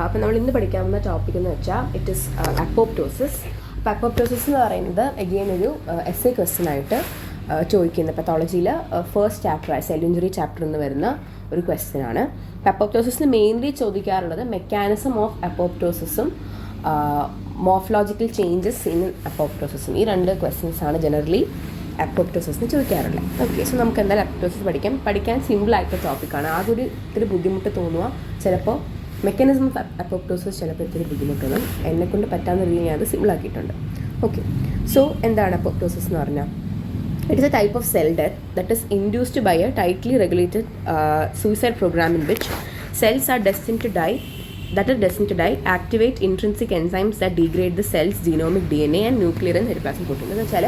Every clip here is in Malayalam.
അപ്പോൾ നമ്മൾ ഇന്ന് പഠിക്കാവുന്ന ടോപ്പിക് എന്ന് വെച്ചാൽ ഇറ്റ് ഇസ് അപ്പോപ്റ്റോസിസ്. അപ്പോൾ അപ്പോപ്റ്റോസിസ് എന്ന് പറയുന്നത് അഗെയിൻ ഒരു എസ്സേ ക്വസ്റ്റ്യൻ ആയിട്ട് ചോദിക്കുന്ന പത്തോളജിയിൽ first chapter cell injury chapter എന്ന് വരുന്ന ഒരു ക്വസ്റ്റ്യൻ ആണ്. അപ്പോൾ അപ്പോപ്റ്റോസിസിന് മെയിൻലി ചോദിക്കാറുള്ളത് മെക്കാനിസം ഓഫ് അപ്പോപ്റ്റോസിസും മോർഫോളജിക്കൽ ചേഞ്ചസ് ഇൻ അപ്പോപ്റ്റോസിസും. ഈ രണ്ട് ക്വസ്റ്റ്യൻസ് ആണ് ജനറലി അപ്പോപ്റ്റോസിസിന് ചോദിക്കാറുള്ളത്. ഓക്കെ, സോ നമുക്ക് എന്തായാലും അപ്പോപ്റ്റോസിസ് പഠിക്കാൻ സിമ്പിളായിട്ടുള്ള ടോപ്പിക്കാണ്. ആദ്യം ഇത്തിരി ബുദ്ധിമുട്ട് തോന്നുക, ചിലപ്പോൾ മെക്കാനിസം ഓഫ് അപ്പോപ്റ്റോസിസ് ചിലപ്പോൾ ഇത്തിരി ബുദ്ധിമുട്ടൊന്നും എന്നെക്കൊണ്ട് പറ്റാവുന്ന രീതിയിൽ ഞാൻ അത് സിമ്പിളാക്കിയിട്ടുണ്ട്. ഓക്കെ, സോ എന്താണ് അപ്പോപ്റ്റോസിസ് എന്ന് പറഞ്ഞാൽ? It is a type of cell death that is induced by a tightly regulated suicide program in which cells are destined to die, activate intrinsic enzymes that degrade the cell's genomic DNA and nuclear and cytoplasmic protein. എന്ന് വെച്ചാൽ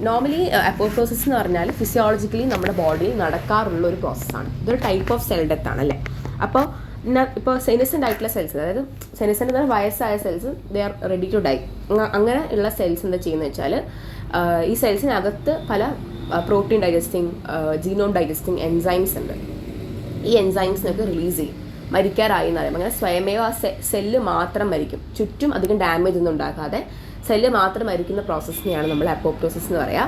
നോർമലി അപ്പോപ്റ്റോസിസ് എന്ന് പറഞ്ഞാൽ ഫിസിയോളജിക്കലി നമ്മുടെ ബോഡിയിൽ നടക്കാറുള്ള ഒരു പ്രോസസ്സാണ്. ഇതൊരു ടൈപ്പ് ഓഫ് സെൽ ഡെത്ത് ആണ് അല്ലേ. അപ്പോൾ സെനിസെൻ്റ് ആയിട്ടുള്ള സെൽസ്, അതായത് സെനിസെൻ്റ് എന്ന് പറഞ്ഞാൽ വയസ്സായ cells, they are ready to die. അങ്ങനെ ഉള്ള സെൽസ് എന്താ ചെയ്യുന്നത് വെച്ചാൽ ഈ സെൽസിനകത്ത് പല protein digesting, genome digesting enzymes ഉണ്ട്. ഈ എൻസൈംസിനൊക്കെ റിലീസ് ചെയ്യും. മരിക്കാറായി എന്ന് പറയുമ്പോൾ അങ്ങനെ സ്വയമേവ ആ സെല്ല് മാത്രം മരിക്കും, ചുറ്റും അധികം ഡാമേജ് ഒന്നും ഉണ്ടാക്കാതെ സെല്ല് മാത്രം മരിക്കുന്ന പ്രോസസ്സിനെയാണ് നമ്മൾ അപ്പോപ്റ്റോസിസ് എന്ന് പറയുക.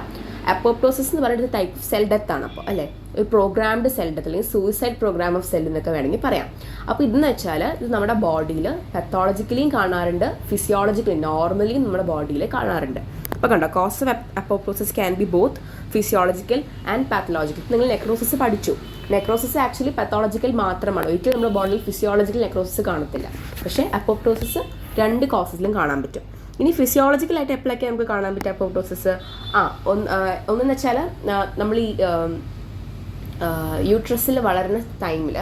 അപ്പോപ്റ്റോസിസ് എന്ന് പറയുന്നത് ടൈപ്പ് ഓഫ് സെൽ ഡെത്ത് ആണ്. അപ്പോൾ അല്ലേ, ഒരു പ്രോഗ്രാംഡ് സെൽ ഡെത്ത് അല്ലെങ്കിൽ സൂയിസൈഡ് പ്രോഗ്രാം ഓഫ് സെൽ എന്നൊക്കെ വേണമെങ്കിൽ പറയാം. അപ്പോൾ ഇതെന്ന് വെച്ചാൽ ഇത് നമ്മുടെ ബോഡിയിൽ പത്തോളജിക്കലിയും കാണാറുണ്ട്, ഫിസിയോളജിക്കലി നോർമലിയും നമ്മുടെ ബോഡിയിൽ കാണാറുണ്ട്. അപ്പോൾ കണ്ടോ, cause of apoptosis can be both physiological and pathological. നിങ്ങൾ നെക്രോസിസ് പഠിച്ചു. നെക്രോസിസ് ആക്ച്വലി പത്തോളജിക്കൽ മാത്രമാണ്, ഒരിക്കലും നമ്മുടെ ബോഡിയിൽ ഫിസിയോളജിക്കൽ നെക്രോസിസ് കാണത്തില്ല. പക്ഷേ അപ്പോപ്റ്റോസിസ് രണ്ട് കോസസിലും കാണാൻ പറ്റും. ഇനി ഫിസിയോളജിക്കലായിട്ട് എപ്പോഴൊക്കെ നമുക്ക് കാണാൻ പറ്റും അപ്പോപ്റ്റോസിസ്? ഒന്നെന്ന് വെച്ചാൽ നമ്മൾ ഈ യൂട്രസിൽ വളരുന്ന ടൈമിൽ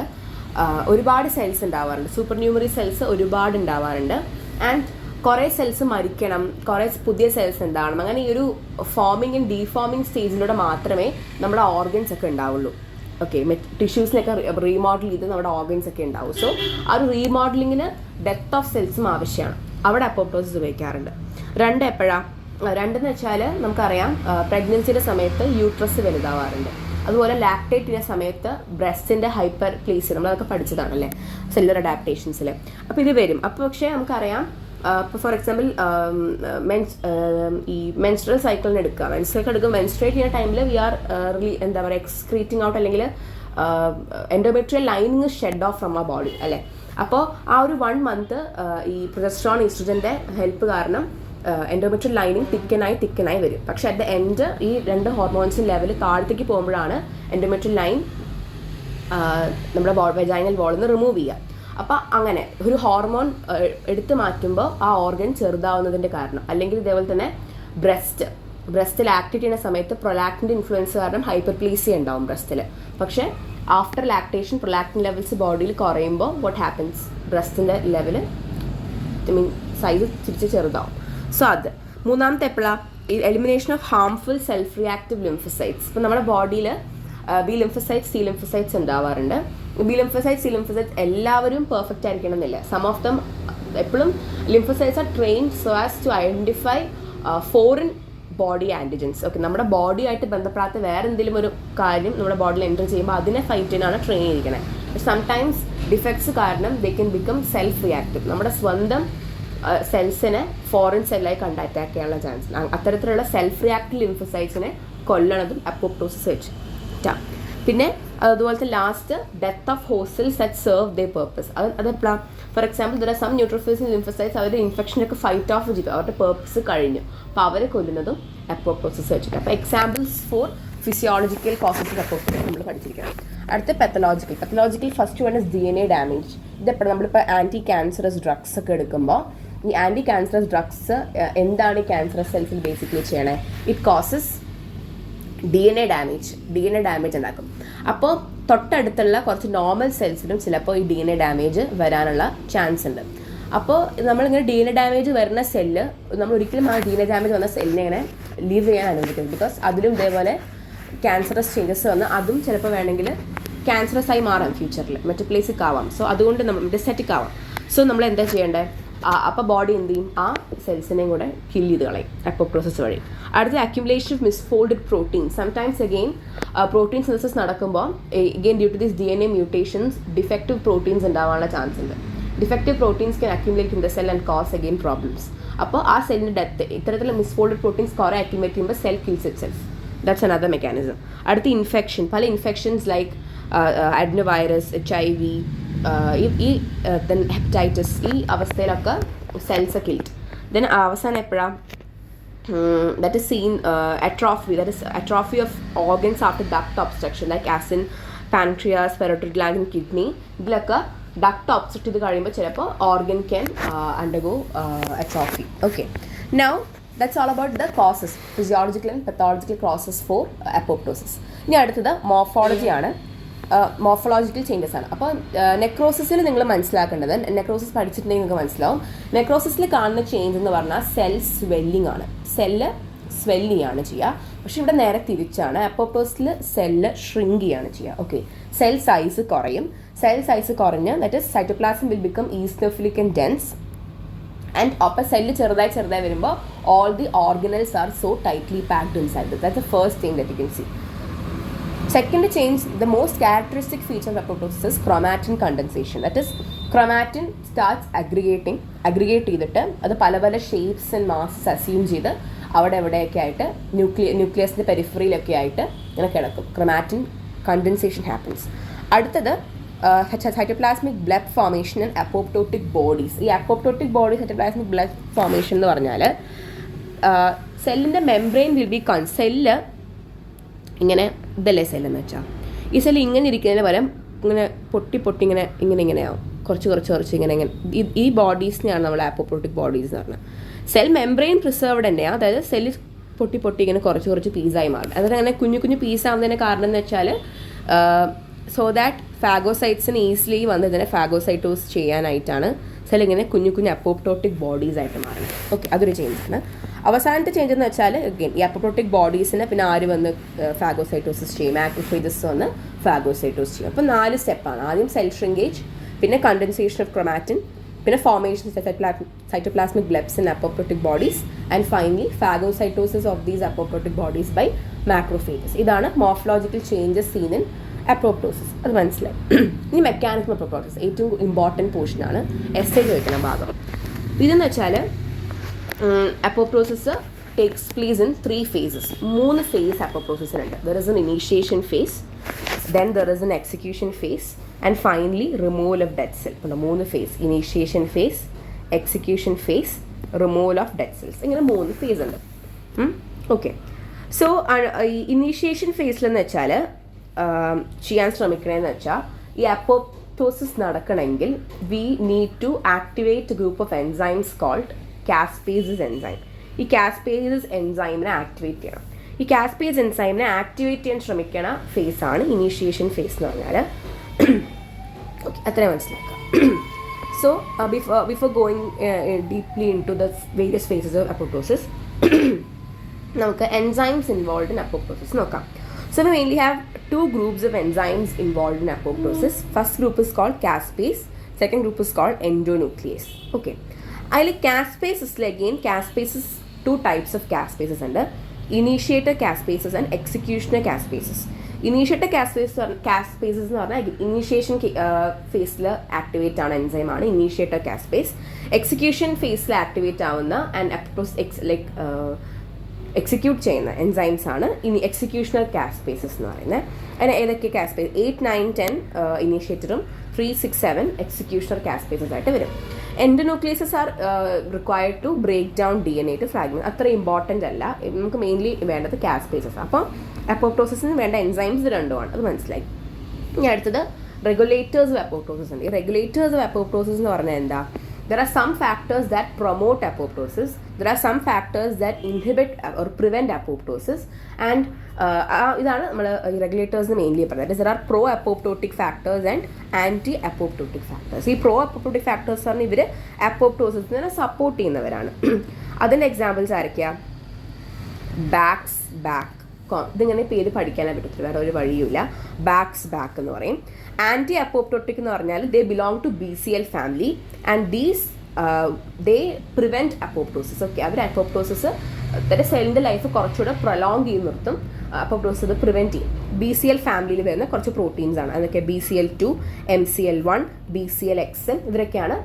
ഒരുപാട് സെൽസ് ഉണ്ടാവാറുണ്ട്, സൂപ്പർ ന്യൂമറി സെൽസ് ഒരുപാട് ഉണ്ടാവാറുണ്ട്. ആൻഡ് കുറേ സെൽസ് മരിക്കണം, കുറേ പുതിയ സെൽസ് ഉണ്ടാവണം. അങ്ങനെ ഈ ഒരു ഫോമിങ് ആൻഡ് ഡീഫോമിങ് സ്റ്റേജിലൂടെ മാത്രമേ നമ്മുടെ ഓർഗൻസ് ഒക്കെ ഉണ്ടാവുള്ളൂ. ഓക്കെ, ടിഷ്യൂസിനൊക്കെ റീമോഡൽ ചെയ്ത് നമ്മുടെ ഓർഗൻസ് ഒക്കെ ഉണ്ടാവും. സോ ആ ഒരു റീമോഡലിങ്ങിന് ഡെത്ത് ഓഫ് സെൽസും ആവശ്യമാണ്. അവിടെ അപ്പോപ്റ്റോസിസ് ഉപയോഗിക്കാറുണ്ട്. രണ്ടെന്ന് വെച്ചാൽ നമുക്കറിയാം, പ്രഗ്നൻസിയുടെ സമയത്ത് യൂട്രസ് വലുതാവാറുണ്ട്. അതുപോലെ ലാക്ടേറ്റ് ചെയ്യുന്ന സമയത്ത് ബ്രസ്റ്റിൻ്റെ ഹൈപ്പർ പ്ലേസ്, നമ്മളതൊക്കെ പഠിച്ചതാണല്ലേ സെല്ലുലർ അഡാപ്റ്റേഷൻസിൽ. അപ്പോൾ ഇത് വരും. അപ്പോൾ പക്ഷേ നമുക്കറിയാം, ഇപ്പോൾ ഫോർ എക്സാമ്പിൾ ഈ മെൻസ്ട്രൽ സൈക്കിളിന് എടുക്കുക. മെൻസ്ട്രേറ്റ് ചെയ്യുന്ന ടൈമിൽ വി ആർ എന്താ പറയുക, എക്സ്ക്രീറ്റിംഗ് ഔട്ട് അല്ലെങ്കിൽ endometrial lining shed off from ആ ബോഡി അല്ലേ. അപ്പോൾ ആ ഒരു 1 month ഈ പ്രൊജസ്ട്രോൺ ഈസ്ട്രജൻ്റെ ഹെൽപ്പ് കാരണം എൻഡോമെട്രിയൽ ലൈനിങ് തിക്കനായി വരും. പക്ഷെ അറ്റ് ദ എൻഡ് ഈ രണ്ട് ഹോർമോൺസിൻ്റെ ലെവൽ താഴത്തേക്ക് പോകുമ്പോഴാണ് എൻഡോമെട്രിയൽ ലൈൻ നമ്മുടെ വെജൈനൽ വോളിൽ നിന്ന് റിമൂവ് ചെയ്യുക. അപ്പോൾ അങ്ങനെ ഒരു ഹോർമോൺ എടുത്തു മാറ്റുമ്പോൾ ആ ഓർഗൻ ചെറുതാവുന്നതിൻ്റെ കാരണം, അല്ലെങ്കിൽ ഇതേപോലെ തന്നെ ബ്രസ്റ്റിൽ ആക്ടിവേറ്റ് ചെയ്യുന്ന സമയത്ത് പ്രൊലാക്റ്റിൻ്റെ ഇൻഫ്ലുവൻസ് കാരണം ഹൈപ്പർപ്ലീസിയ ഉണ്ടാവും ബ്രസ്റ്റിൽ. പക്ഷേ ആഫ്റ്റർ ലാക്ടേഷൻ പ്രൊലാക്റ്റിൻ ലെവൽസ് ബോഡിയിൽ കുറയുമ്പോൾ വാട്ട് ഹാപ്പൻസ്, ബ്രസ്റ്റിൻ്റെ ലെവല് സൈസ് തിരിച്ച് ചെറുതാവും. സോ അത് മൂന്നാമത്തെ എപ്പോഴാണ് ഈ elimination of harmful self reactive lymphocytes. ഇപ്പോൾ നമ്മുടെ ബോഡിയിൽ ബി ലിംഫസൈറ്റ്സ്, സി ലിംഫസൈറ്റ്സ് ഉണ്ടാവാറുണ്ട്. ബി ലിംഫസൈറ്റ്സ്, സി ലിംഫസൈറ്റ്സ് എല്ലാവരും പെർഫെക്റ്റ് ആയിരിക്കണം എന്നില്ല. സം ഓഫ് ദം എപ്പോഴും lymphocytes are trained so as to identify foreign body antigens. Okay, നമ്മുടെ ബോഡിയായിട്ട് ബന്ധപ്പെടാത്ത വേറെ എന്തെങ്കിലും ഒരു കാര്യം നമ്മുടെ ബോഡിയിൽ എൻ്റർ ചെയ്യുമ്പോൾ അതിനെ ഫൈറ്റ് ചെയ്യാനാണ് ട്രെയിൻ ചെയ്തിരിക്കുന്നത്. സംടൈംസ് ഡിഫക്ട്സ് കാരണം ദേ കൻ ബിക്കം സെൽഫ് റിയാക്റ്റീവ്. നമ്മുടെ സ്വന്തം സെൽസിനെ ഫോറിൻ സെല്ലായി കണ്ട് അറ്റാക്ക് ചെയ്യാനുള്ള ചാൻസ്. അത്തരത്തിലുള്ള സെൽഫ് റിയാക്റ്റീവ് ലിംഫസൈറ്റ്സിനെ കൊല്ലണതും അപ്പോപ്റ്റോസിസ് വെച്ചിട്ടാ. പിന്നെ അതുപോലത്തെ last death of host cells that serve the purpose. അതെപ്പോഴാണ്? For example there are some neutrophils in lymphocytes, അവരുടെ ഇൻഫെക്ഷനൊക്കെ ഫൈറ്റ് ഓഫ് ചെയ്തു, അവരുടെ പേർപ്പസ് കഴിഞ്ഞു. അപ്പോൾ അവരെ കൊല്ലുന്നതും അപ്പോപ്റ്റോസിസ് വെച്ചിട്ട്. അപ്പോൾ examples for physiological causes of apoptosis നമ്മൾ പഠിച്ചിരിക്കണം. അടുത്ത pathological first one is DNA damage. ഇതെപ്പോഴും നമ്മളിപ്പോൾ ആൻറ്റി ക്യാൻസറസ് ഡ്രഗ്സ് ഒക്കെ എടുക്കുമ്പോൾ ഈ ആൻറ്റി ക്യാൻസറസ് ഡ്രഗ്സ് എന്താണ് ഈ ക്യാൻസറസ് സെൽസിൽ ബേസിക്കലി ചെയ്യണേ? ഇറ്റ് കോസസ് DNA ഡാമേജ് ഉണ്ടാക്കും. അപ്പോൾ തൊട്ടടുത്തുള്ള കുറച്ച് നോർമൽ സെൽസിലും ചിലപ്പോൾ ഈ DNA ഡാമേജ് വരാനുള്ള ചാൻസ് ഉണ്ട്. അപ്പോൾ നമ്മളിങ്ങനെ DNA ഡാമേജ് വരുന്ന സെല്ല് നമ്മൾ ഒരിക്കലും ആ DNA ഡാമേജ് വന്ന സെല്ലിനെ ഇങ്ങനെ ലീവ് ചെയ്യാൻ അനുവദിക്കരുത്. ബിക്കോസ് അതിലും ഇതേപോലെ ക്യാൻസറസ് ചേഞ്ചസ് വന്ന് അതും ചിലപ്പോൾ വേണമെങ്കിൽ ക്യാൻസറസ് ആയി മാറാം ഫ്യൂച്ചറിൽ, മെറ്റപ്ലേസിക് ആവാം. സോ അതുകൊണ്ട് നമ്മൾ മെറ്റാസ്റ്റാറ്റിക് ആവാം. സോ നമ്മൾ എന്താ ചെയ്യേണ്ടത്? അപ്പോൾ ബോഡി എന്ത് ചെയ്യും, ആ സെൽസിനെയും കൂടെ കില്ല് ചെയ്ത് കളയും അപ്പോപ്റ്റോസിസ് വഴി. അടുത്ത accumulation of misfolded proteins. Sometimes again protein synthesis നടക്കുമ്പോൾ again due to this DNA mutations defective proteins ഉണ്ടാവാനുള്ള ചാൻസ് ഉണ്ട്. Defective proteins can accumulate in the cell and cause again problems. അപ്പോൾ ആ സെല്ലിൻ്റെ ഡെത്ത്, ഇത്തരത്തിലുള്ള മിസ്ഫോൾഡഡ് പ്രോട്ടീൻസ് കുറേ അക്യുമുലേറ്റ് ചെയ്യുമ്പോൾ cell kills itself. That's another mechanism. അടുത്ത ഇൻഫെക്ഷൻ. പല ഇൻഫെക്ഷൻസ് ലൈക്ക് അഡ്നോവൈറസ്, HIV, ഈ ദെൻ ഹെപ്പറ്റൈറ്റിസ്, ഈ അവസ്ഥയിലൊക്കെ സെൽസ് കിൽഡ്. ദെൻ അവസാനം എപ്പോഴാണ് that is seen atrophy, that is atrophy of organs after duct obstruction like as in pancreas, parotid gland and kidney. ഇതിലൊക്കെ duct obstruct ചെയ്ത് കഴിയുമ്പോൾ ചിലപ്പോൾ organ can undergo atrophy. Okay, now that's all about the causes, physiological and pathological causes for apoptosis. ഇനി അടുത്തത് മോർഫോളജി ആണ്. മോർഫോളജിക്കൽ ചേഞ്ചസ് ആണ്. അപ്പോൾ നെക്രോസിസിൽ നിങ്ങൾ മനസ്സിലാക്കേണ്ടത്, നെക്രോസിസ് പഠിച്ചിട്ടുണ്ടെങ്കിൽ നിങ്ങൾക്ക് മനസ്സിലാവും, നെക്രോസിസിൽ കാണുന്ന ചേഞ്ച് എന്ന് പറഞ്ഞാൽ സെൽ സ്വെല്ലിംഗ് ആണ്. സെല്ല് സ്വെല്ല് ആണ് ചെയ്യുക. പക്ഷെ ഇവിടെ നേരെ തിരിച്ചാണ്. അപ്പോപ്റ്റോസിസിൽ സെല്ല് ഷ്രിങ്ക് ചെയ്യാണ് ചെയ്യുക. ഓക്കെ, സെൽ സൈസ് കുറയും. സെൽ സൈസ് കുറഞ്ഞ് that is cytoplasm will become eosinophilic and dense. And അപ്പോൾ സെല്ല് ചെറുതായി വരുമ്പോൾ all the organelles are so tightly packed inside this. That's the first thing that you can see. Second change, the most characteristic feature of apoptosis is chromatin condensation. That is, chromatin starts aggregate ചെയ്തിട്ട് അത് പല പല ഷേപ്സ് ആൻഡ് മാസസ് അസ്യൂം ചെയ്ത് അവിടെ എവിടെയൊക്കെ ആയിട്ട് ന്യൂക്ലിയസിൻ്റെ പെരിഫറിയിലൊക്കെ ആയിട്ട് ഇങ്ങനെ കിടക്കും. chromatin condensation happens. അടുത്തത് cytoplasmic ബ്ലബ് formation and apoptotic bodies. ഈ അപ്പോപ്റ്റോട്ടിക് ബോഡി സൈറ്റോപ്ലാസ്മിക് ബ്ലബ് ഫോർമേഷൻ എന്ന് പറഞ്ഞാൽ സെല്ലിൻ്റെ മെംബ്രെയിൻ വിൽ ബി സെല്ല് ഇങ്ങനെ ഇതല്ലേ സെല്ലെന്ന് വെച്ചാൽ, ഈ സെല്ല് ഇങ്ങനെ ഇരിക്കുന്നതിന് പകരം ഇങ്ങനെ പൊട്ടി ഇങ്ങനെയാവും, കുറച്ച് ഇങ്ങനെ ഈ ബോഡീസിനെയാണ് നമ്മൾ അപ്പോപ്റ്റോട്ടിക് ബോഡീസ് എന്ന് പറഞ്ഞാൽ. സെൽ മെംബ്രെയിൻ പ്രിസർവ്ഡ് തന്നെയാണ്, അതായത് സെല്ല് പൊട്ടി ഇങ്ങനെ കുറച്ച് പീസായി മാറും. അതായത് അങ്ങനെ കുഞ്ഞു പീസാവുന്നതിന് കാരണം എന്ന് വെച്ചാൽ സോ ദാറ്റ് ഫാഗോസൈറ്റ്സിന് ഈസിലി വന്ന് ഇതിനെ ഫാഗോസൈറ്റോസ് ചെയ്യാനായിട്ടാണ് സെൽ ഇങ്ങനെ കുഞ്ഞു അപ്പോപ്റ്റോട്ടിക് ബോഡീസ് ആയിട്ട് മാറുന്നത്. ഓക്കെ, അതൊരു ചേഞ്ചാണ്. അവസാനത്തെ ചേഞ്ച് എന്ന് വെച്ചാൽ അഗെയിൻ ഈ അപ്പോപ്റ്റോട്ടിക് ബോഡീസിന് പിന്നെ ആര് വന്ന് ഫാഗോസൈറ്റോസിസ് ചെയ്യും, മാക്രോഫേജസ് വന്ന് ഫാഗോസൈറ്റോസ് ചെയ്യും. അപ്പോൾ 4 സ്റ്റെപ്പാണ്. ആദ്യം സെൽ ഷ്രിങ്കേജ്, പിന്നെ കണ്ടൻസേഷൻ ഓഫ് ക്രൊമാറ്റിൻ, പിന്നെ formation cytoplasmic blebs in apoptotic bodies, and finally phagocytosis of these apoptotic bodies by macrophages. ഇതാണ് morphological changes seen in apoptosis. അത് മനസ്സിലായി. ഇനി മെക്കാനിസം ഓഫ് അപ്പോപ്റ്റോസിസ് ഏറ്റവും ഇമ്പോർട്ടൻറ്റ് പോർഷനാണ്, എസ്സേ ചോദിക്കുന്ന ഭാഗം. ഇതെന്ന് വെച്ചാൽ apoptosis takes place in 3 phases. 3 phase apoptosis ഉണ്ട്. There is an initiation phase, then there is an execution phase, and finally removal of dead cell. അപ്പോൾ 3 phase, initiation phase, execution phase, removal of dead cells. ഇങ്ങനെ 3 phase ഉണ്ട്. ഓക്കെ, സോ ഇനീഷ്യേഷൻ ഫേസിലെന്ന് വെച്ചാൽ ചെയ്യാൻ ശ്രമിക്കണമെന്ന് വെച്ചാൽ ഈ apoptosis നടക്കണമെങ്കിൽ we need to activate a group of enzymes called caspases enzyme. ഈ കാസ്പേസസ് എൻസൈമിനെ ആക്ടിവേറ്റ് ചെയ്യണം. ഈ കാസ്പേസ് എൻസൈമിനെ ആക്ടിവേറ്റ് ചെയ്യാൻ ശ്രമിക്കണ ഫേസാണ് ഇനീഷ്യേഷൻ ഫേസ് എന്ന് പറഞ്ഞാൽ. ഓക്കെ, അത്രയും മനസ്സിലാക്കാം. So before going deeply into the various phases of apoptosis, നമുക്ക് എൻസൈംസ് ഇൻവോൾവ് ഇൻ അപ്പോപ്റ്റോസിസ് നോക്കാം. So we mainly have 2 groups of enzymes involved in apoptosis. First group is called caspase, second group is called endonuclease. Okay, അതിൽ കാസ്പേസസിൽ again caspases 2 types of caspases ഉണ്ട്. Initiator caspases and executioner caspases. Initiator caspases എന്ന് പറഞ്ഞാൽ ഇനീഷ്യേഷൻ ഫേസിൽ ആക്ടിവേറ്റ് ആണ് എൻസൈമാണ് ഇനീഷ്യേറ്റർ കാസ്പേസ്. എക്സിക്യൂഷൻ ഫേസിൽ ആക്ടിവേറ്റ് ആവുന്ന ആൻഡ് അപ്പോപ്റ്റോസിസ് ലൈക്ക് എക്സിക്യൂട്ട് ചെയ്യുന്ന എൻസൈംസ് ആണ് ഇനി എക്സിക്യൂഷണൽ കാസ്പേസസ് എന്ന് പറയുന്നത്. അതിന് ഏതൊക്കെ കാസ്പേസ് 8, 9, 10 ഇനീഷ്യേറ്ററും 3, 6, 7 എക്സിക്യൂഷണൽ കാസ്പേസസ് ആയിട്ട് വരും. Endonucleases are required to break down DNA to fragment. അത്ര ഇമ്പോർട്ടൻ്റ് അല്ല, നമുക്ക് മെയിൻലി വേണ്ടത് കാസ്പേസസ്. അപ്പോൾ അപ്പോപ്റ്റോസിന് വേണ്ട എൻസൈംസ് 2 ആണ്, അത് മനസ്സിലായി. ഇനി അടുത്തത് റെഗുലേറ്റേഴ്സ് ഓഫ് അപ്പോപ്റ്റോസിസ് ഉണ്ട്. ഈ റെഗുലേറ്റേഴ്സ് ഓഫ് അപ്പോപ്റ്റോസിസ് എന്ന് പറഞ്ഞാൽ എന്താ? There are some factors that promote apoptosis. There are some factors that inhibit or prevent apoptosis. And ഇതാണ് നമ്മൾ റെഗുലേറ്റേഴ്സിന് മെയിൻലി പറയുന്നത്. There are pro-apoptotic factors and anti-apoptotic factors. ഈ pro-apoptotic factors പറഞ്ഞാൽ ഇവർ അപ്പോപ്റ്റോസിസിനെ സപ്പോർട്ട് ചെയ്യുന്നവരാണ്. അതിൻ്റെ എക്സാമ്പിൾസ് ആരൊക്കെയാ? ബാക്ക്. ഇതിങ്ങനെ പേര് പഠിക്കാനേ പറ്റത്തില്ല, വേറെ ഒരു വഴിയുമില്ല. ബാക്ക് എന്ന് പറയും. ആൻറ്റി അപ്പോപ്റ്റോട്ടിക് എന്ന് പറഞ്ഞാൽ they belong to BCL family and these they prevent apoptosis. Okay, അവർ അപ്പോപ്റ്റോസിസ് സെല്ലിൻ്റെ ലൈഫ് കുറച്ചുകൂടെ പ്രൊലോങ് ചെയ്ത് നിർത്തും. അപ്പോപ്റ്റോസിസ് പ്രിവെൻറ്റ് ചെയ്യും. BCL ഫാമിലിയിൽ വരുന്ന കുറച്ച് പ്രോട്ടീൻസ് ആണ്. അതൊക്കെ BCL2, MCL1, BCLXL, ഇവരൊക്കെയാണ്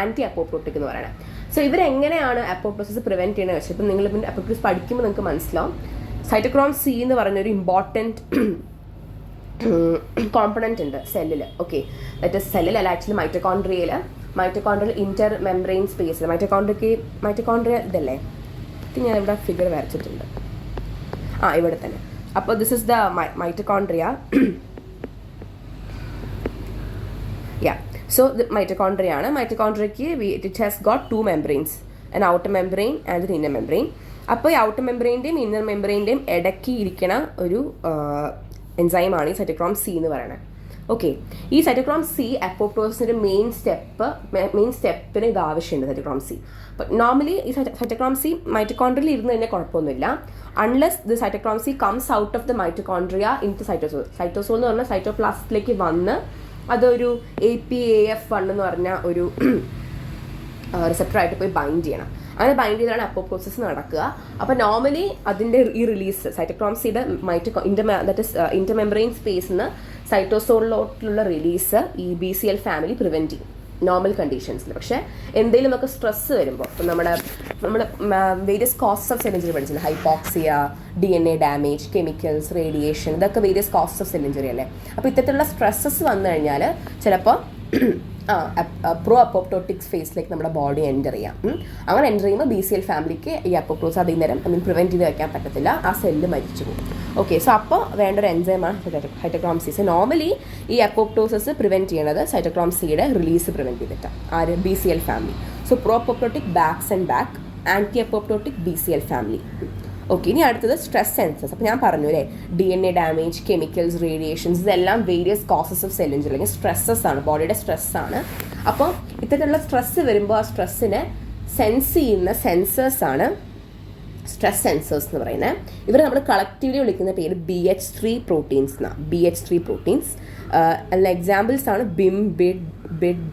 ആൻറ്റി അപ്പോപ്റ്റോട്ടിക് എന്ന് പറയുന്നത്. സോ ഇവരെങ്ങനെയാണ് അപ്പോപ്റ്റോസിസ് പ്രിവെൻറ്റ് ചെയ്യുന്നത് വെച്ചാൽ, ഇപ്പം നിങ്ങൾ അപ്പോപ്റ്റോസിസ് പഠിക്കുമ്പോൾ നിങ്ങൾക്ക് മനസ്സിലാവും. സൈറ്റോക്രോം C എന്ന് പറഞ്ഞൊരു ഇമ്പോർട്ടൻറ്റ് കോമ്പണൻറ്റ് ഉണ്ട് സെല്ലിൽ. ഓക്കെ, ദാറ്റ് ഇസ് സെല്ലിലല്ല, ആക്ച്വലി മൈറ്റോകോൺഡ്രിയയിൽ ഇന്റർ മെംബ്രെയിൻ സ്പേസിൽ മൈറ്റോകോൺഡ്രിയ ഇതല്ലേ, ഞാൻ ഇവിടെ ഫിഗർ വരച്ചിട്ടുണ്ട്. ഇവിടെ തന്നെ. അപ്പോൾ this is the mitochondria. So the mitochondria ആണ്. മൈറ്റോകോൺഡ്രിയയ്ക്ക് it has got 2 membranes, an outer membrane and an inner membrane. അപ്പോൾ ഈ ഔട്ടർ മെംബ്രെയിൻ്റെയും ഇന്നർ മെംബ്രെയിൻ്റെയും ഇടയ്ക്ക് ഇരിക്കണ ഒരു എൻസൈമാണ് ഈ സൈറ്റോക്രോം C എന്ന് പറയുന്നത്. ഓക്കെ, ഈ സൈറ്റോക്രോം C അപ്പോപ്റ്റോസിൻ്റെ മെയിൻ സ്റ്റെപ്പിന് ഇത് ആവശ്യമുണ്ട്. സൈറ്റോക്രോം C അപ്പോൾ നോർമലി ഈ സൈറ്റോക്രോം C മൈറ്റോകോൺഡ്രിയയിൽ ഇരുന്ന് കഴിഞ്ഞാൽ കുഴപ്പമൊന്നുമില്ല, unless the cytochrome C comes out of the mitochondria into cytosol. Cytosol എന്ന് പറഞ്ഞാൽ സൈറ്റോപ്ലാസ്റ്റിലേക്ക് വന്ന് അതൊരു APAF1 എന്ന് പറഞ്ഞ ഒരു റിസപ്റ്ററായിട്ട് പോയി ബൈൻഡ് ചെയ്യണം. അങ്ങനെ ബൈൻഡ് ചെയ്താണ് അപ്പോപ്റ്റോസിസ് നടക്കുക. അപ്പോൾ നോർമലി അതിൻ്റെ ഈ റിലീസ് സൈറ്റോക്രോം സിയുടെ ഇന്റർ മെംബ്രെയിൻ സ്പേസിൽ നിന്ന് സൈറ്റോസോളിലോട്ടുള്ള റിലീസ് ഈ BCL ഫാമിലി പ്രിവെൻറ്റ് ചെയ്യും നോർമൽ കണ്ടീഷൻസിൽ. പക്ഷേ എന്തെങ്കിലുമൊക്കെ സ്ട്രെസ് വരുമ്പോൾ, ഇപ്പം നമ്മുടെ various causes of cell injury പഠിച്ചില്ല, hypoxia, DNA damage, chemicals, radiation, ഇതൊക്കെ various causes of cell injury അല്ലേ. അപ്പോൾ ഇത്തരത്തിലുള്ള സ്ട്രെസ്സസ് വന്നു കഴിഞ്ഞാൽ ചിലപ്പോൾ പ്രോ അപ്പോപ്റ്റോട്ടിക്സ് ഫേസിലേക്ക് നമ്മുടെ ബോഡി എൻ്റർ ചെയ്യാം. അങ്ങനെ എൻ്റർ ചെയ്യുമ്പോൾ BCL ഫാമിലിക്ക് ഈ അപ്പോപ്റ്റോസിസ് അതിനേരം പ്രിവെൻറ്റ് ചെയ്ത് വയ്ക്കാൻ പറ്റത്തില്ല, ആ സെല്ല് മരിച്ചു പോകും. ഓക്കെ, സോ അപ്പോൾ വേണ്ട ഒരു എൻസൈമാണ് സൈറ്റോക്രോം C. നോർമലി ഈ അപ്പോപ്റ്റോസിസ് പ്രിവെൻറ്റ് ചെയ്യണത് സൈറ്റോക്രോം Cയുടെ റിലീസ് പ്രിവെൻറ്റ് ചെയ്തിട്ടാണ്. ആര്? BCL family. So pro apoptotic Bax and Bak, anti apoptotic BCL family. Okay, ഇനി അടുത്തത് സ്ട്രെസ് സെൻസസ്. അപ്പോൾ ഞാൻ പറഞ്ഞു അല്ലേ, DNA ഡാമേജ്, കെമിക്കൽസ്, റേഡിയേഷൻസ്, ഇതെല്ലാം various causes of cell injury അല്ലെങ്കിൽ സ്ട്രെസ്സസ് ആണ്, ബോഡിയുടെ സ്ട്രെസ്സാണ്. അപ്പോൾ ഇത്തരത്തിലുള്ള സ്ട്രെസ്സ് വരുമ്പോൾ ആ സ്ട്രെസ്സിനെ സെൻസ് ചെയ്യുന്ന സെൻസേഴ്സാണ് സ്ട്രെസ് സെൻസേഴ്സ് എന്ന് പറയുന്നത്. ഇവർ നമ്മൾ കളക്റ്റീവ്ലി വിളിക്കുന്ന പേര് BH3 പ്രോട്ടീൻസ് എന്നാണ്. BH3 പ്രോട്ടീൻസ് അതിൽ എക്സാമ്പിൾസ് ആണ് BIM, BID,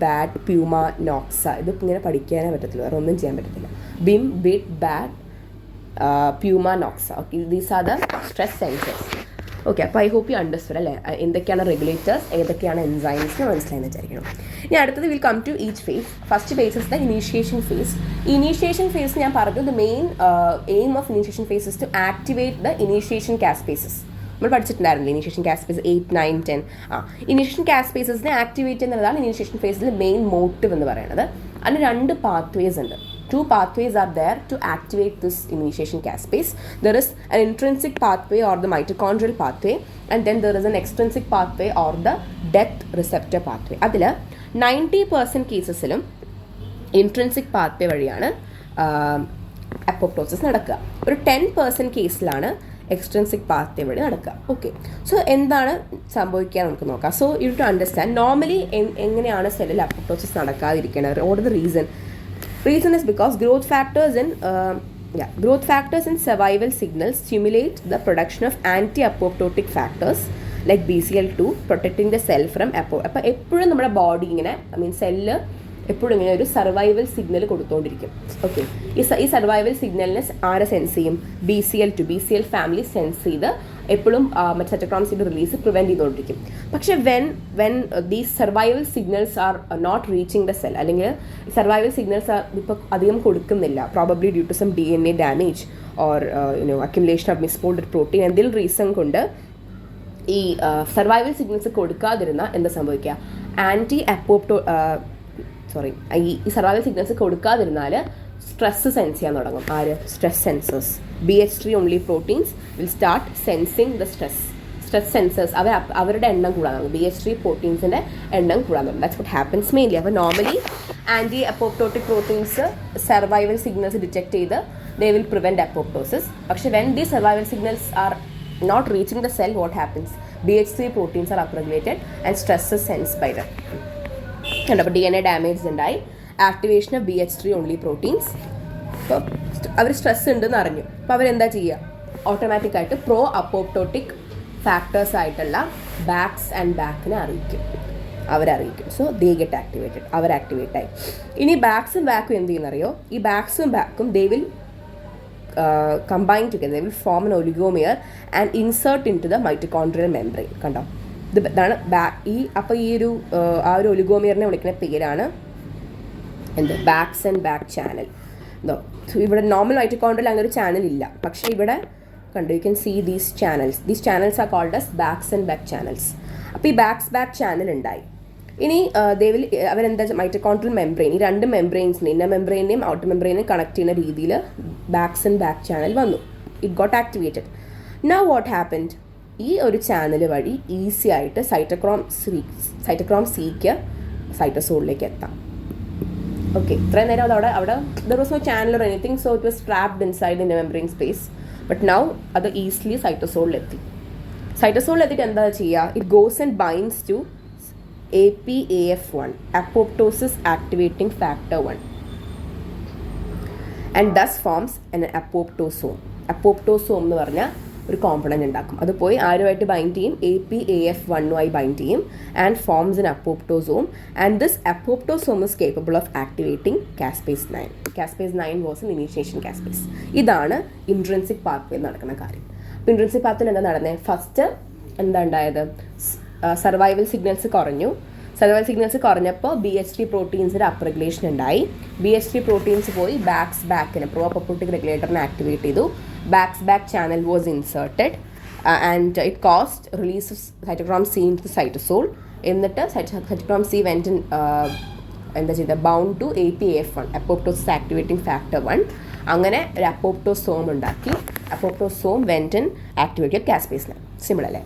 BAD, PUMA, NOXA. ഇത് ഇങ്ങനെ പഠിക്കാനേ പറ്റത്തില്ല, വേറെ ഒന്നും ചെയ്യാൻ പറ്റത്തില്ല. BIM, BID, BAD, PUMA, NOXA. Okay, these are the stress sensors. Okay, അപ്പോൾ ഐ ഹോപ്പ് യു അണ്ടർസ്റ്റുഡ് അല്ലേ, എന്തൊക്കെയാണ് റെഗുലേറ്റേഴ്സ്, ഏതൊക്കെയാണ് എൻസൈംസ് മനസ്സിലായെന്ന് വിചാരിക്കണം. ഇനി അടുത്തത് will come to each phase. First phase is the initiation phase. Initiation phase ഞാൻ പറഞ്ഞു, the main aim of initiation phase is to activate the initiation caspases. നമ്മൾ പഠിച്ചിട്ടുണ്ടായിരുന്നില്ല ഇനീഷ്യേഷൻ കാസ്പേസ് 8, 9, 10. ഇനീഷ്യേഷൻ കാസ്പേസസിനെ ആക്ടിവേറ്റ് ചെയ്യുന്നതാണ് ഇനീഷ്യേഷൻ ഫേസിലെ മെയിൻ മോട്ടീവ് എന്ന് പറയുന്നത്. അതിന് 2 pathways ഉണ്ട്. 2 pathways are there to activate this initiation caspase. There is an intrinsic pathway or the mitochondrial pathway, and then there is an extrinsic pathway or the death receptor pathway. അതിൽ 90% കേസസിലും ഇൻട്രിൻസിക് പാത്വേ വഴിയാണ് അപ്പോപ്റ്റോസിസ് നടക്കുക. ഒരു 10% കേസിലാണ് എക്സ്ട്രിൻസിക് പാത്വേ വഴി നടക്കുക. ഓക്കെ, സോ എന്താണ് സംഭവിക്കുക നമുക്ക് നോക്കാം. So you to understand normally എങ്ങനെയാണ് സെല്ലിൽ അപ്പോപ്റ്റോസിസ് നടക്കാതിരിക്കുന്നത്. What the reason? Reason is because growth factors and survival signals stimulate the production of anti-apoptotic factors like BCL2, protecting the cell from അപ്പോൾ എപ്പോഴും നമ്മുടെ ബോഡി ഇങ്ങനെ സെല്ല് എപ്പോഴും ഇങ്ങനെ ഒരു സർവൈവൽ സിഗ്നൽ കൊടുത്തുകൊണ്ടിരിക്കും. ഓക്കെ, ഈ സർവൈവൽ സിഗ്നലിനെ ആരെ സെൻസ് ചെയ്യും? BCL ഫാമിലി സെൻസ് ചെയ്ത് എപ്പോഴും മറ്റേ സൈറ്റോക്രോം Cയുടെ റിലീസ് പ്രിവെൻറ്റ് ചെയ്തുകൊണ്ടിരിക്കും. പക്ഷേ when these survival signals are not reaching the cell, അല്ലെങ്കിൽ സർവൈവൽ സിഗ്നൽസ് ഇപ്പോൾ അധികം കൊടുക്കുന്നില്ല, probably due to some DNA damage or accumulation of misfolded protein, എന്തെങ്കിലും റീസൺ കൊണ്ട് ഈ സർവൈവൽ സിഗ്നൽസ് കൊടുക്കാതിരുന്ന എന്താ സംഭവിക്കുക? ഈ സർവൈവൽ സിഗ്നൽസ് കൊടുക്കാതിരുന്നാൽ സ്ട്രെസ് സെൻസ് ചെയ്യാൻ തുടങ്ങും. ആര്? Stress sensors. BH3 only proteins will start sensing the stress sensors. അവരുടെ എണ്ണം കൂടാൻ തുടങ്ങും. BH3 പ്രോട്ടീൻസിൻ്റെ എണ്ണം കൂടാൻ തുടങ്ങും. That's what happens mainly. അപ്പോൾ normally anti apoptotic proteins survival signals detect ചെയ്ത് ദേ വിൽ പ്രിവെൻറ്റ് അപ്പോപ്റ്റോസിസ്. പക്ഷേ when the survival signals are not reaching the cell, what happens? BH3 proteins are upregulated and stress is sensed by them. അപ്പോൾ DNA ഡാമേജ് ഉണ്ടായി, activation of BH3 only proteins. അപ്പോൾ അവർ സ്ട്രെസ് ഉണ്ടെന്ന് അറിഞ്ഞു. അപ്പോൾ അവരെന്താ ചെയ്യുക? ഓട്ടോമാറ്റിക്കായിട്ട് പ്രോ അപ്പോപ്റ്റോട്ടിക് ഫാക്ടേഴ്സ് ആയിട്ടുള്ള ബാക്സ് ആൻഡ് ബാക്കിനെ അറിയിക്കും. അവരറിയിക്കും. സോ ദേ ഗെറ്റ് ആക്ടിവേറ്റഡ്, അവർ ആക്ടിവേറ്റ് ആയി. ഇനി ബാക്സും ബാക്കും എന്ത് ചെയ്യുന്നറിയോ? ഈ ബാക്സും ബാക്കും they will combine together, they will form an oligomere and insert into the mitochondrial membrane. കണ്ടോ, ഇതാണ് ഈ. അപ്പോൾ ഈ ഒരു ആ ഒരു ഒലിഗോമിയറിനെ വിളിക്കുന്ന പേരാണ് എന്ത്? Bax and Bak channel. ഇവിടെ നോർമൽ മൈറ്റോകോൺഡ്രിയൽ അങ്ങനെ ഒരു ചാനൽ ഇല്ല, പക്ഷേ ഇവിടെ കണ്ടു, you can see these channels are called as Bax and Bak channels. അപ്പോൾ ഈ ബാക്ക് ചാനൽ ഉണ്ടായി. ഇനി അവരെന്താ, മൈറ്റോകോൺഡ്രിയൽ മെംബ്രെയിൻ, ഈ രണ്ട് മെംബ്രെയിൻസിനെ, ഇന്നർ മെംബ്രെയിനെയും ഔട്ടർ മെംബ്രെയിനെയും കണക്ട് ചെയ്യുന്ന രീതിയിൽ ബാക്സ് ആൻഡ് ബാക്ക് ചാനൽ വന്നു. It got activated. Now what happened? ഈ ഒരു ചാനൽ വഴി ഈസി ആയിട്ട് സൈറ്റോക്രോം സിക്ക് സൈറ്റോസോളിലേക്ക് എത്താം. ഓക്കെ, ഇത്രയും നേരം അവിടെ there was no channel or anything, so it was trapped inside in membrane space. But now അത് ഈസിലി സൈറ്റോസോളിലെത്തി. സൈറ്റോസോളിലെത്തിയിട്ട് എന്താ ചെയ്യുക? It goes and binds to APAF1, Apoptosis Activating Factor 1, and thus forms an apoptosome. Apoptosome എന്ന് പറഞ്ഞാൽ ഒരു കോമ്പണൻ്റ് ഉണ്ടാക്കും. അത് പോയി ആരുമായിട്ട് ബൈൻഡ് ചെയ്യും? APAF1 ബൈൻഡ് ചെയ്യും and forms an apoptosome, and this apoptosome is capable of activating caspase 9. Caspase 9 was an initiation caspase. ഇതാണ് ഇൻട്രിൻസിക് പാത്വേ നടക്കുന്ന കാര്യം. അപ്പോൾ ഇൻട്രിൻസിക് പാത്വേയിൽ എന്താ നടന്നത്? ഫസ്റ്റ് എന്താ ഉണ്ടായത്? സർവൈവൽ സിഗ്നൽസ് കുറഞ്ഞു. സർവൈവൽ സിഗ്നൽസ് കുറഞ്ഞപ്പോൾ BH3 പ്രോട്ടീൻസിൻ്റെ അപ്രഗുലേഷൻ ഉണ്ടായി. BH3 പ്രോട്ടീൻസ് പോയി ബാക്കിന് പ്രോ അപ്പോപ്റ്റോട്ടിക് റെഗുലേറ്ററിനെ ആക്ടിവേറ്റ് ചെയ്തു. Bak channel was inserted and it caused release of cytochrome C into cytosol. എന്നിട്ട് സൈറ്റോക്രോം സി വെൻറ്റ് എന്താ ചെയ്തത്? Bound to APAF1, apoptosis activating factor 1. അങ്ങനെ ഒരു അപ്പോപ്റ്റോസോം ഉണ്ടാക്കി. Apoptosome went in activated caspase 9. Simple അല്ലേ?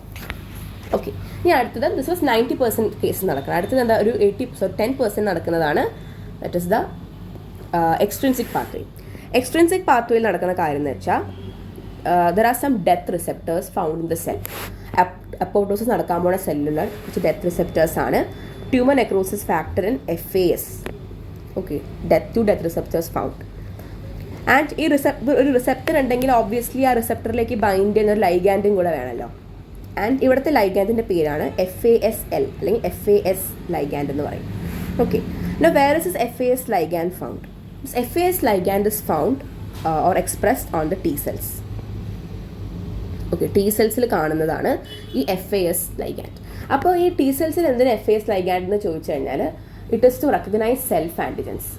ഓക്കെ, ഇനി അടുത്തത് ദിസ് വാസ് 90% കേസ് നടക്കുന്നത്. അടുത്തത് എന്താ? ഒരു 10% നടക്കുന്നതാണ്. That is the extrinsic pathway. Extrinsic പാത്വേയിൽ നടക്കുന്ന കാര്യം എന്ന് വെച്ചാൽ there are some death receptors found in the cell. Apoptosis നടക്കാൻ പോണ സെല്ലുള്ള കുറച്ച് ഡെത്ത് റിസെപ്റ്റേഴ്സ് ആണ്. Tumour necrosis factor in FAS. Okay, death receptors found. And ഈ ഒരു റിസെപ്റ്റർ ഉണ്ടെങ്കിൽ ഒബ്വിയസ്ലി ആ റിസെപ്റ്ററിലേക്ക് ബൈൻഡ് ചെയ്യുന്ന ഒരു ലൈഗാൻഡും കൂടെ വേണമല്ലോ. ആൻഡ് ഇവിടുത്തെ ലൈഗാൻഡിൻ്റെ പേരാണ് FASL അല്ലെങ്കിൽ FAS ലൈഗാൻഡ് എന്ന് പറയും. Okay, no where is FAS ligand found? FAS ligand is found or expressed on the T cells. Okay, T cellസിൽ കാണുന്നതാണ് ഈ FAS ലൈഗാൻഡ്. അപ്പോൾ ഈ T cellസിൽ എന്തിനാണ് FAS ലൈഗാൻഡ് എന്ന് ചോദിച്ചു കഴിഞ്ഞാൽ it is to recognise self antigens.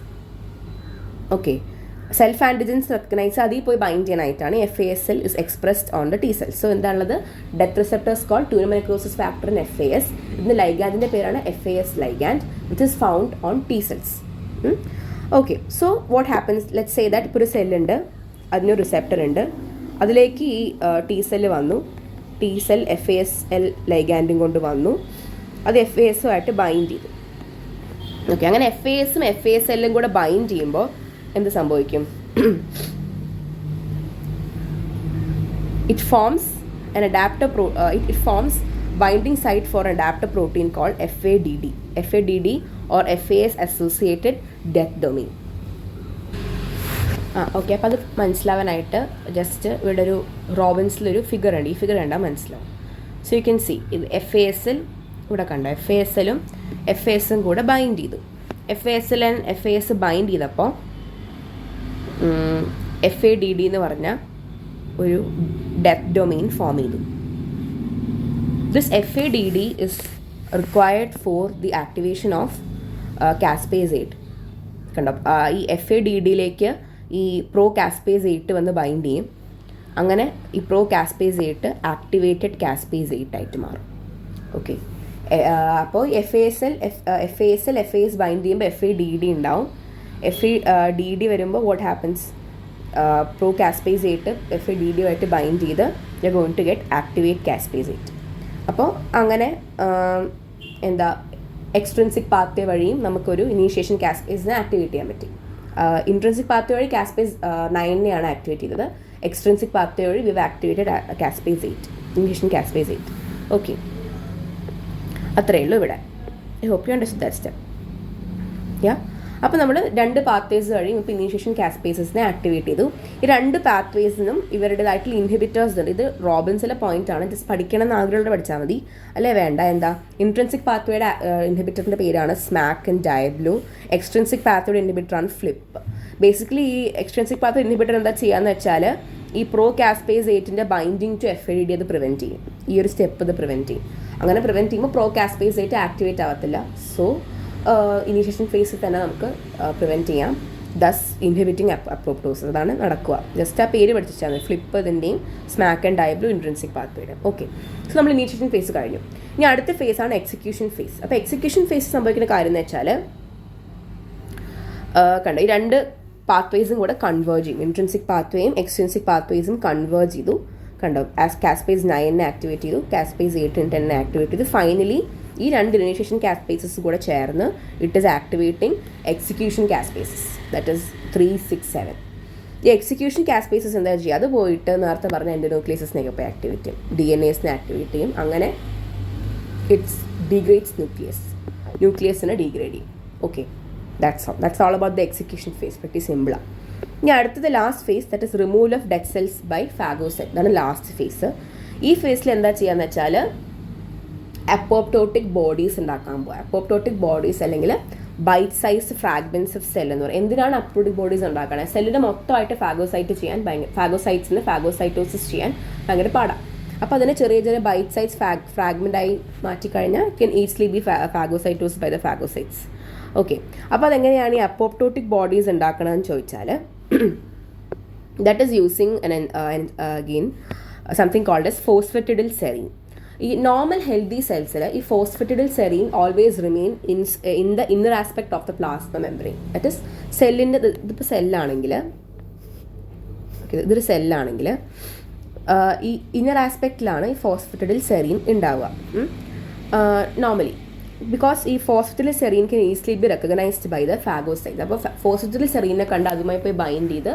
Okay, self antigens recognise അതിൽ പോയി ബൈൻഡ് ചെയ്യാനായിട്ടാണ് FASL is expressed on the T cells. So എന്താണുള്ളത്? Death receptors called tumour necrosis factor in FAS. ഇതിൻ്റെ ലൈഗാൻഡിൻ്റെ പേരാണ് FAS ligand which is found on T cells. Okay, so what happens? Let's say that ഇപ്പോൾ ഒരു സെല്ലുണ്ട്, അതിനൊരു റിസെപ്റ്റർ ഉണ്ട്, അതിലേക്ക് ഈ T cell വന്നു. T cell FASL ലൈഗാൻഡും കൊണ്ട് വന്നു, അത് FASുമായിട്ട് ബൈൻഡ് ചെയ്തു. ഓക്കെ, അങ്ങനെ FASും FASLും കൂടെ ബൈൻഡ് ചെയ്യുമ്പോൾ എന്ത് സംഭവിക്കും? It forms an adapter it forms binding site for an adapter protein called FADD or FAS associated death domain. Okay, അപ്പോൾ അത് മനസ്സിലാവാനായിട്ട് ജസ്റ്റ് ഇവിടെ ഒരു റോബിൻസിലൊരു ഫിഗർ ഉണ്ട്. ഈ ഫിഗർ കണ്ടാൽ മനസ്സിലാവും. സോ യു ക്യാൻ സീ ഇത് FASL ഇവിടെ കണ്ടോ, FASലും FASും കൂടെ ബൈൻഡ് ചെയ്തു. FASL ആൻഡ് FAS ബൈൻഡ് ചെയ്തപ്പോൾ FADD എന്ന് പറഞ്ഞ ഒരു ഡെത്ത് ഡൊമെയിൻ ഫോം ചെയ്തു. This FADD is required for the activation of caspase 8. കണ്ടോ, ഈ FADDയിലേക്ക് ഈ പ്രോ കാസ്പേസ് 8 വന്ന് ബൈൻഡ് ചെയ്യും. അങ്ങനെ ഈ പ്രോ കാസ്പേസ് 8 ആക്ടിവേറ്റഡ് കാസ്പേസ് 8 ആയിട്ട് മാറും. ഓക്കെ, അപ്പോൾ FAS ബൈൻഡ് ചെയ്യുമ്പോൾ FADD ഉണ്ടാവും. FADD വരുമ്പോൾ വാട്ട് ഹാപ്പൻസ്? പ്രോ കാസ്പേസ് 8 FADDയുമായിട്ട് ബൈൻഡ് ചെയ്ത് you are going to get activate caspase 8. അപ്പോൾ അങ്ങനെ എന്താ എക്സ്ട്രിൻസിക് പാത്വേ വഴിയും നമുക്കൊരു ഇനീഷ്യേഷൻ കാസ്പേസിനെ ആക്ടിവേറ്റ് ചെയ്യാൻ പറ്റി. ഇൻട്രിൻസിക് പാത്വേ വഴി കാസ്പേസ് 9നെയാണ് ആക്ടിവേറ്റ് ചെയ്തത്. എക്സ്ട്രിൻസിക് പാത്വേ വഴി we activated caspase 8, initiation caspase 8. Okay, അത്രയേ ഉള്ളൂ ഇവിടെ. I hope you understand that step. Yeah, അപ്പോൾ നമ്മൾ 2 പാത്വേസ് കഴിയും. ഇപ്പോൾ ഇനീഷ്യേഷൻ കാസ്പേസസിനെ ആക്ടിവേറ്റ് ചെയ്തു. ഈ 2 പാത്വേസിനും ഇവരുടേതായിട്ടുള്ള ഇൻഹിബിറ്റേഴ്സ് ഉണ്ട്. ഇത് റോബിൻസിലെ പോയിന്റ് ആണ്. ജസ്റ്റ് പഠിക്കണം എന്ന് ആഗ്രഹമുള്ള പഠിച്ചാൽ മതി, അല്ലേ വേണ്ട. എന്താ ഇൻട്രൻസിക് പാത്വേയുടെ ഇൻഹിബിറ്ററിൻ്റെ പേരാണ് സ്മാക്ക് ആൻഡ് ഡയബ്ലൂ. എക്സ്ട്രൻസിക് പാത്വേയുടെ ഇൻഹിബിറ്ററാണ് ഫ്ലിപ്പ്. ബേസിക്കലി ഈ എക്സ്ട്രൻസിക് പാത്വേ ഇൻഹിബിറ്റർ എന്താ ചെയ്യാന്ന് വെച്ചാൽ ഈ പ്രോകാസ്പേസ് 8ന്റെ ബൈൻഡിങ് ടു FADD അത് പ്രിവെൻറ്റ് ചെയ്യും. ഈ ഒരു സ്റ്റെപ്പ് ഇത് പ്രിവെൻറ്റ് ചെയ്യും. അങ്ങനെ പ്രിവെൻറ്റ് ചെയ്യുമ്പോൾ പ്രോകാസ്പേസ് 8 ആക്ടിവേറ്റ് ആവത്തില്ല. സോ ഇനീഷ്യേഷൻ ഫേസിൽ തന്നെ നമുക്ക് പ്രിവെൻറ്റ് ചെയ്യാം. ദസ് ഇൻഹിബിറ്റിംഗ് അപ്പോപ്റ്റോസിസ് അതാണ് നടക്കുക. ജസ്റ്റ് ആ പേര് പഠിച്ചാൽ മതി. ഫ്ലിപ്പ് ഇതിൻ്റെയും സ്മാക്ക് ആൻഡ് ഡയബ്ലൂ ഇൻട്രൻസിക് പാത്വേയുടെ. ഓക്കെ, സോ നമ്മൾ ഇനീഷ്യേഷൻ ഫേസ് കഴിഞ്ഞു. ഇനി അടുത്ത ഫേസാണ് എക്സിക്യൂഷൻ ഫേസ്. അപ്പോൾ എക്സിക്യൂഷൻ ഫേസ് സംഭവിക്കുന്ന കാര്യം എന്ന് വെച്ചാൽ കണ്ടോ ഈ 2 പാത്വേസും കൂടെ കൺവേർജ് ചെയ്യും. ഇൻട്രൻസിക് പാത്വേയും എക്സ്ട്രിൻസിക് പാത്വേസും കൺവേർജ് ചെയ്തു. കണ്ടോ കാസ്പേസ് 9 ആക്ടിവേറ്റ് ചെയ്തു, കാസ്പേസ് 8 and 10 ആക്ടിവേറ്റ് ചെയ്തു. ഫൈനലി ഈ 2 ഇനീഷ്യേഷൻ കാസ്പേസസ് കൂടെ ചേർന്ന് it is activating execution caspases, that is 3, 6, 7. ഈ എക്സിക്യൂഷൻ കാസ്പേസസ് എന്താ ചെയ്യുക, അത് പോയിട്ട് നേരത്തെ പറഞ്ഞ എൻഡോന്യൂക്ലിയസിനെയൊക്കെ പോയി ആക്ടിവേറ്റ് ചെയ്യും, DNAസിനെ ആക്ടിവേറ്റ് ചെയ്യും. അങ്ങനെ ഇറ്റ്സ് ഡീഗ്രേഡ്സ് ന്യൂക്ലിയസിനെ ഡീഗ്രേഡ് ചെയ്യും. Okay, that's all about the execution phase. Pretty simple. ഇനി അടുത്തത് last phase, that is removal of dead cells by phagocyte. ഇതാണ് ലാസ്റ്റ് ഫേസ്. ഈ ഫേസിൽ എന്താ ചെയ്യാന്ന് വെച്ചാൽ അപ്പോപ്റ്റോട്ടിക് ബോഡീസ് ഉണ്ടാക്കാൻ പോകുക. അപ്പോപ്റ്റോട്ടിക് ബോഡീസ് അല്ലെങ്കിൽ bite size fragments of cell എന്ന് പറയും. എന്തിനാണ് അപ്പോപ്റ്റോട്ടിക് ബോഡീസ് ഉണ്ടാക്കുന്നത്? സെല്ലിനെ മൊത്തമായിട്ട് ഫാഗോസൈറ്റ്സിന് ഫാഗോസൈറ്റോസിസ് ചെയ്യാൻ ഭയങ്കര പാടാണ്. അപ്പോൾ അതിനെ ചെറിയ ചെറിയ ബൈറ്റ് സൈസ് ഫ്രാഗ്മെൻ്റായി മാറ്റിക്കഴിഞ്ഞാൽ can easily be phagocytose by the phagocytes. Okay, അപ്പോൾ അതെങ്ങനെയാണ് ഈ അപ്പോപ്റ്റോട്ടിക് ബോഡീസ് ഉണ്ടാക്കണമെന്ന് ചോദിച്ചാൽ that is using again something called as phosphatidylserine. ഈ നോർമൽ ഹെൽത്തി സെൽസിൽ ഈ phosphatidylserine always remain in the inner aspect of the plasma membrane. That is സെല്ലിൻ്റെ ഇതിപ്പോൾ സെല്ലാണെങ്കിൽ ഇതൊരു സെല്ലാണെങ്കിൽ ഈ ഇന്നർ ആസ്പെക്റ്റിലാണ് ഈ ഫോസ്ഫറ്റിഡിൽ സെറീൻ ഉണ്ടാവുക നോർമലി. ബിക്കോസ് ഈ phosphatidylserine can easily B recognised by the phagocytes. അപ്പോൾ ഫോസ്ഫറ്റിഡിൽ സെറീനെ കണ്ട് അതുമായി പോയി ബൈൻഡ് ചെയ്ത്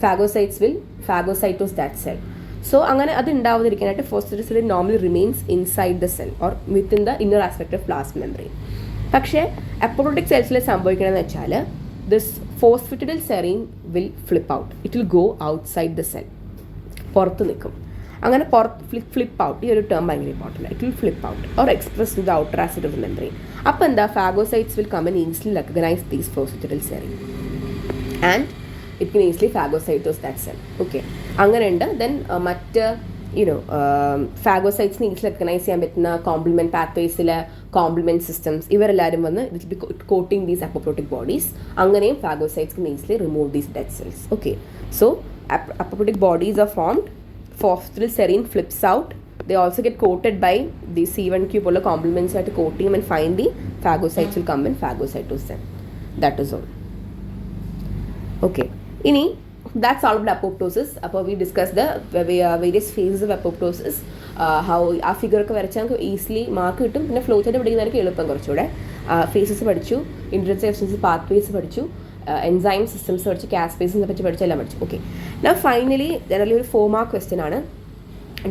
phagocytes will phagocytose that cell. So അങ്ങനെ അത് ഉണ്ടാവാതിരിക്കാനായിട്ട് phosphatidylserine normally remains inside the cell or within the inner aspect of plasma membrane. പക്ഷേ അപ്പോപ്റ്റോട്ടിക് സെൽസിൽ സംഭവിക്കണമെന്ന് വെച്ചാൽ this phosphatidylserine will flip out. It will go outside the cell, പുറത്ത് നിൽക്കും. അങ്ങനെ ഫ്ലിപ്പ് ഔട്ട്, ഈ ഒരു ടേം ഭയങ്കര important. It will flip out or express in the outer acid of the membrane. അപ്പോൾ എന്താ phagocytes will come and easily recognise these phosphatidylserine and it can easily phagocytose that cell. Okay, അങ്ങനെയുണ്ട്. ദെൻ മറ്റ് ഫാഗോസൈറ്റ്സിന് ഈസിലി റെക്കഗ്നൈസ് ചെയ്യാൻ പറ്റുന്ന കോംപ്ലിമെൻറ്റ് പാത്വേസിലെ കോംപ്ലിമെൻറ്റ് സിസ്റ്റംസ് ഇവരെല്ലാവരും വന്ന് it be coating these apoptotic bodies. അങ്ങനെയും phagocytes can easily remove these dead cells. Okay, so apoptotic bodies are formed. Phosphatidyl serine flips out. They also get coated by the C1q polar complements at coating and finally phagocytes will come and phagocytose them. That is all. Okay. Ini that's all about apoptosis. Appo we discussed the various phases of apoptosis. How ആ ഫിഗർ ഒക്കെ വരച്ചാൽ നമുക്ക് ഈസിലി മാർക്ക് കിട്ടും. പിന്നെ ഫ്ലോ ചാർട്ട് പഠിക്കുന്നതായിരിക്കും എളുപ്പം കുറച്ചുകൂടെ. ഫേസസ് പഠിച്ചു, ഇൻട്രൻസിക് പാത്വേസ് പഠിച്ചു, എൻസൈം സിസ്റ്റംസ് പഠിച്ചു, കാസ്പേസിനെ പറ്റി പഠിച്ചു, എല്ലാം പഠിച്ചു. ഓക്കെ, ഞാൻ ഫൈനലി ജനറലി ഒരു 4 മാർക്ക് ക്വസ്റ്റ്യൻ ആണ്.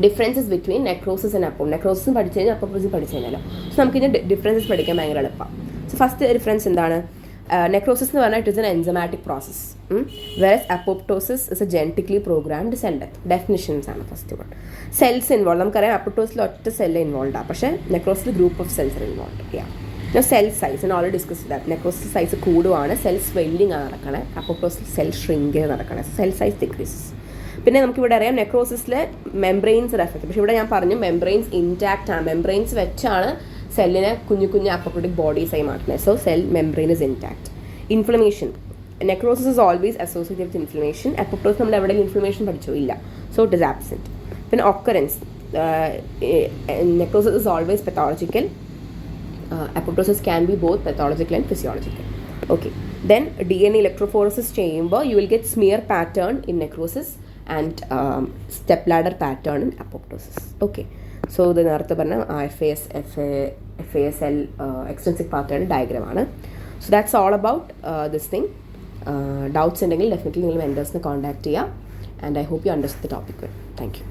ഡിഫറൻസസ് ബിറ്റ്വീൻ നെക്രോസിസ് ആൻഡ് അപ്പോ. നെക്രോസിസും പഠിച്ചു കഴിഞ്ഞാൽ അപ്പോപ്റ്റോസിസ് പഠിച്ചു കഴിഞ്ഞാലോ. സോ നമുക്ക് ഇതിൻ്റെ ഡിഫറൻസസ് പഠിക്കാൻ ഭയങ്കര എളുപ്പമാണ്. സോ ഫസ്റ്റ് ഡിഫറൻസ് എന്താണ്? നെക്രോസിസ് എന്ന് പറഞ്ഞാൽ it is an enzymatic process, versus apoptosis is a genetically programmed cell death. Definitions ആണ് ഫസ്റ്റ് വൺ. സെൽസ് ഇൻവോൾവ്, നമുക്കറിയാം അപ്പോപ്റ്റോസിൽ ഒറ്റ സെല്ല് ഇൻവോൾവ് ആണ്, പക്ഷേ നെക്രോസിൽ group of cells are involve. Cell size ഞാൻ ഓൾറെഡി ഡിസ്കസ് ചെയ്താൽ നെക്രോസിസ് സൈസ് കൂടുവാണ്, സെൽ സ്വെല്ലിംഗ് ആണ് നടക്കണേ. അപ്പോപ്റ്റോസിൽ സെൽ ഷ്രിങ്കിങ് നടക്കണേ, സെൽ സൈസ് ഡിക്രീസസ്. പിന്നെ നമുക്കിവിടെ അറിയാം നെക്രോസിസിലെ മെംബ്രെയിൻസ് എഫക്റ്റ്. പക്ഷേ ഇവിടെ ഞാൻ പറഞ്ഞു മെംബ്രെയിൻസ് ഇൻടാക്റ്റ് ആണ്, മെംബ്രെയിൻസ് വെച്ചാണ് സെല്ലിനെ കുഞ്ഞു കുഞ്ഞു അപ്പോപ്റ്റോട്ടിക് ബോഡീസായി മാറ്റുന്നത്. So cell membrane is intact. Inflammation, necrosis is always associated with inflammation. Apoptosis നമ്മൾ എവിടെയെങ്കിലും ഇൻഫ്ലമേഷൻ പഠിച്ചോ? ഇല്ല. So it is absent. പിന്നെ occurrence, necrosis is always pathological. Apoptosis can be both pathological and physiological. Okay, then DNA electrophoresis ചെയ്യുമ്പോൾ you will get smear pattern in necrosis and stepladder pattern in apoptosis. Okay, so ഇത് നേരത്തെ പറഞ്ഞ FASL extrinsic pattern diagram ആണ്. So that's all about this thing. Doubts ഉണ്ടെങ്കിൽ definitely നിങ്ങൾ mentors നെ contact ചെയ്യുക and I hope you understood the topic well. Thank you.